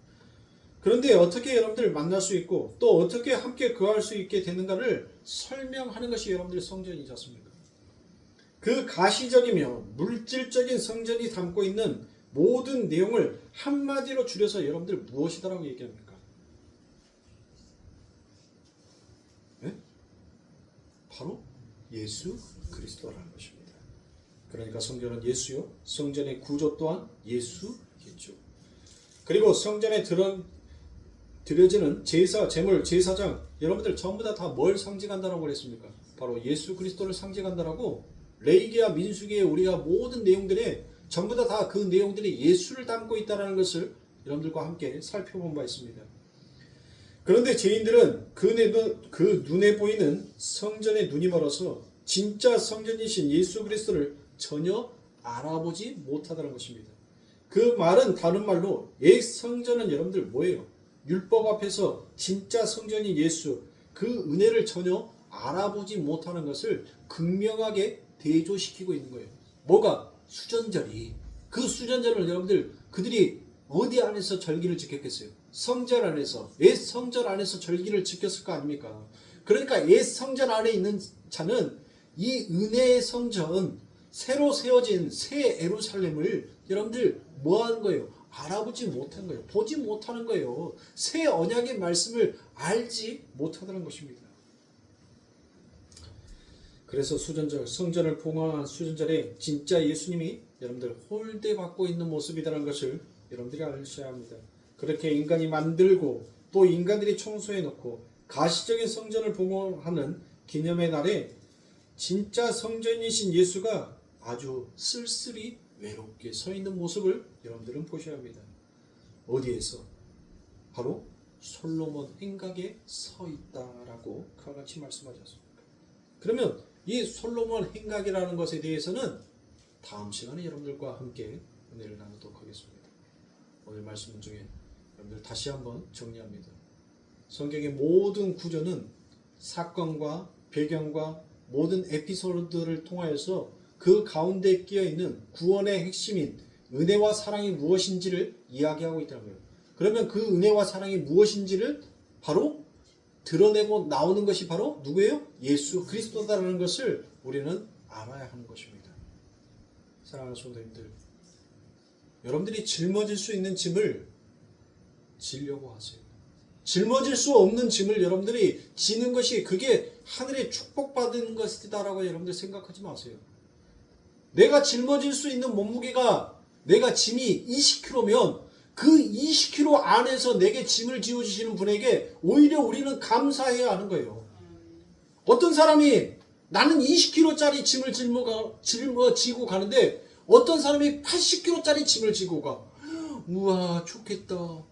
그런데 어떻게 여러분들 만날 수 있고 또 어떻게 함께 거할 수 있게 되는가를 설명하는 것이 여러분들 성전이지 않습니까? 그 가시적이며 물질적인 성전이 담고 있는 모든 내용을 한마디로 줄여서 여러분들 무엇이다라고 얘기합니까? 네? 바로 예수 그리스도라는 것입니다. 그러니까 성전은 예수요, 성전의 구조 또한 예수겠죠. 그리고 성전에 드려지는 제사, 제물, 제사장 여러분들 전부 다 뭘 상징한다라고 그랬습니까? 바로 예수 그리스도를 상징한다라고 레위기와 민수기의 우리가 모든 내용들에 전부 다 그 내용들이 예수를 담고 있다는 것을 여러분들과 함께 살펴본 바 있습니다. 그런데 죄인들은 그 눈에 보이는 성전의 눈이 멀어서 진짜 성전이신 예수 그리스도를 전혀 알아보지 못하다는 것입니다. 그 말은 다른 말로 옛 성전은 여러분들 뭐예요? 율법 앞에서 진짜 성전인 예수 그 은혜를 전혀 알아보지 못하는 것을 극명하게 대조시키고 있는 거예요. 뭐가? 수전절이. 그 수전절을 여러분들 그들이 어디 안에서 절기를 지켰겠어요? 성전 안에서, 옛 성전 안에서 절기를 지켰을 거 아닙니까? 그러니까 옛 성전 안에 있는 자는 이 은혜의 성전, 새로 세워진 새 예루살렘을 여러분들 뭐 하는 거예요? 알아보지 못한 거예요. 보지 못하는 거예요. 새 언약의 말씀을 알지 못하다는 것입니다. 그래서 수전절, 성전을 봉헌한 수전절에 진짜 예수님이 여러분들 홀대받고 있는 모습이라는 것을 여러분들이 아셔야 합니다. 그렇게 인간이 만들고 또 인간들이 청소해 놓고 가시적인 성전을 봉헌하는 기념의 날에 진짜 성전이신 예수가 아주 쓸쓸히 외롭게 서 있는 모습을 여러분들은 보셔야 합니다. 어디에서? 바로 솔로몬 행각에 서 있다라고 그와 같이 말씀하지 않습니까? 그러면 이 솔로몬 행각이라는 것에 대해서는 다음 시간에 여러분들과 함께 은혜를 나누도록 하겠습니다. 오늘 말씀 중에 여러분들 다시 한번 정리합니다. 성경의 모든 구조는 사건과 배경과 모든 에피소드를 통하여서 그 가운데 끼어있는 구원의 핵심인 은혜와 사랑이 무엇인지를 이야기하고 있다는 거예요. 그러면 그 은혜와 사랑이 무엇인지를 바로 드러내고 나오는 것이 바로 누구예요? 예수 그리스도다라는 것을 우리는 알아야 하는 것입니다. 사랑하는 성도님들, 여러분들이 짊어질 수 있는 짐을 지려고 하세요. 짊어질 수 없는 짐을 여러분들이 지는 것이 그게 하늘의 축복받은 것이다라고 여러분들 생각하지 마세요. 내가 짊어질 수 있는 몸무게가 내가 짐이 20kg면 그 20kg 안에서 내게 짐을 지어주시는 분에게 오히려 우리는 감사해야 하는 거예요. 어떤 사람이 나는 20kg짜리 짐을 짊어지고 가는데 어떤 사람이 80kg짜리 짐을 지고 가. 우와 좋겠다.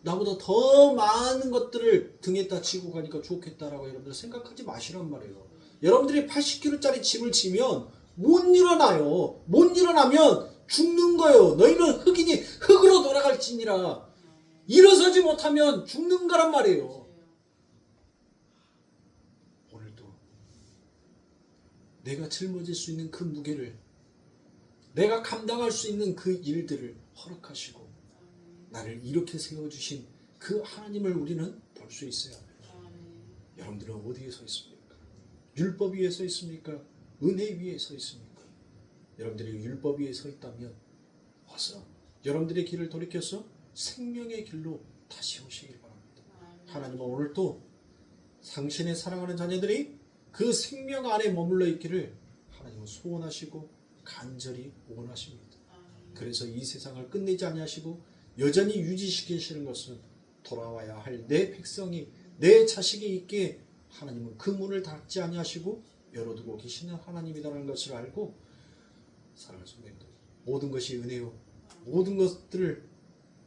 나보다 더 많은 것들을 등에다 지고 가니까 좋겠다라고 여러분들 생각하지 마시란 말이에요. 여러분들이 80kg짜리 짐을 지면 못 일어나요. 못 일어나면 죽는 거예요. 너희는 흑인이 흑으로 돌아갈지니라. 일어서지 못하면 죽는 거란 말이에요. 오늘도 내가 짊어질 수 있는 그 무게를, 내가 감당할 수 있는 그 일들을 허락하시고 나를 이렇게 세워주신 그 하나님을 우리는 볼 수 있어야 합니다. 여러분들은 어디에 서 있습니까? 율법 위에 서 있습니까? 은혜 위에 서 있습니까? 여러분들이 율법 위에 서 있다면 와서 여러분들의 길을 돌이켜서 생명의 길로 다시 오시길 바랍니다. 하나님은 오늘도 당신의 사랑하는 자녀들이 그 생명 안에 머물러 있기를 하나님은 소원하시고 간절히 원하십니다. 그래서 이 세상을 끝내지 아니하시고 여전히 유지시키시는 것은 돌아와야 할 내 백성이 내 자식이 있기에 하나님은 그 문을 닫지 아니하시고 열어두고 계시는 하나님이라는 것을 알고 사랑하는 성도님들, 모든 것이 은혜요, 모든 것들을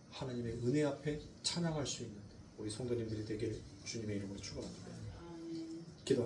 하나님의 은혜 앞에 찬양할 수 있는 우리 성도님들이 되길 주님의 이름으로 축원합니다.